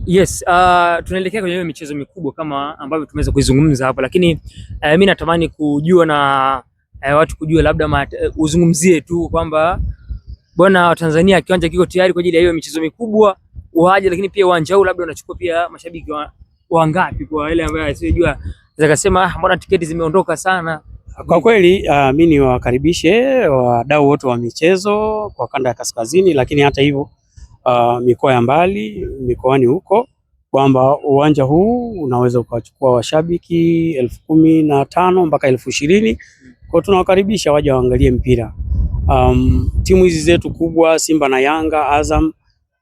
Yes, tunaelekea kwenye michezo mikubwa kama ambavyo tumeweza kuizungumza hapa, lakini mimi natamani kujua na watu kujua labda uzungumzie tu kwamba bwana wa Tanzania kiwanja kiko tayari kwa ajili ya hiyo michezo mikubwa waje, lakini pia uwanja huu labda unachukua pia mashabiki wangapi kwa wale ambao asiyojua zakasema mbona tiketi zimeondoka sana. Kwa kweli mimi niwakaribishe wadau wote wa michezo kwa kanda ya kaskazini, lakini hata hivyo mikoa ya mbali mikoani huko kwamba uwanja huu unaweza ukachukua washabiki 15,000 mpaka 20,000. Kwa tunawakaribisha waje waangalie mpira. Timu hizi zetu kubwa Simba na Yanga, Azam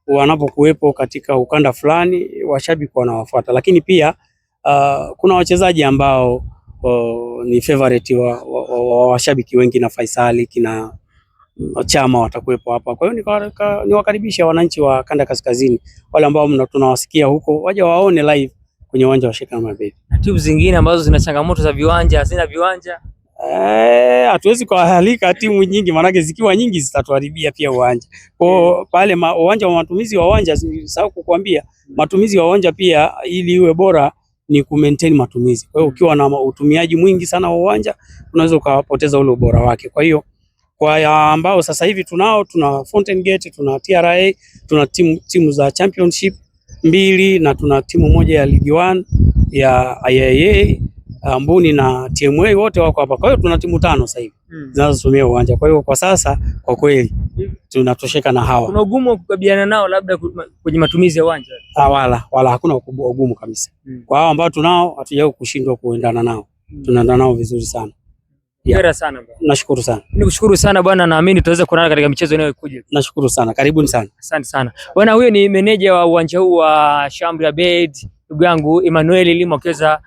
wanapokuwepo katika ukanda fulani washabiki wanawafuata, lakini pia kuna wachezaji ambao ni favorite wa washabiki wengi na Faisali kina Chama watakuwepo hapa. Kwa hiyo niwakaribisha wananchi wa kanda kaskazini wale ambao tunawasikia huko waje waone live kwenye uwanja wa Sheikh Amri Abeid. Timu zingine ambazo zina changamoto za viwanja, hazina viwanja, hatuwezi kuhalika timu nyingi, maana zikiwa nyingi zitatuharibia pia uwanja. Kwa pale uwanja wa matumizi wa uwanja, sasa kukuambia matumizi wa uwanja pia ili iwe bora ni ku maintain matumizi. Kwa hiyo ukiwa na utumiaji mwingi sana wa uwanja unaweza ukapoteza ule ubora wake. Kwa hiyo kwa ambao sasa hivi tuna Fountain Gate, tuna TRA, tuna timu za Championship 2 na tuna timu moja ya League 1 ya IAA, Mbuni na TMA wote wako hapa. Kwa hiyo tuna timu 5 sasa hivi zinazotumia uwanja. Kwa hiyo kwa sasa kwa kweli tunatosheka na hawa. Kuna ugumu wa kukabiliana nao labda kwenye matumizi ya uwanja? Wala hakuna ugumu kabisa. Kwa hao ambao tunao hatujao kushindwa kuendana nao. Tunaendana nao vizuri sana. Hongera sana bwana. Nashukuru sana. Nikushukuru sana bwana, naamini tutaweza kuonana katika michezo inayokuja. Nashukuru sana. Karibuni sana. Asante sana. Bwana, huyo ni meneja wa uwanja huu wa Sheikh Amri Abeid, ndugu yangu Emmanuel Limo, akiweza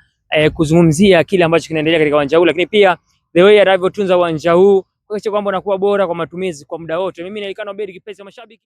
kuzungumzia kile ambacho kinaendelea katika uwanja huu, lakini pia the way anavyotunza uwanja huu kuhakikisha kwamba unakuwa bora kwa matumizi kwa muda wote. Mimi ni Alikano Abeid, kipenzi cha mashabiki.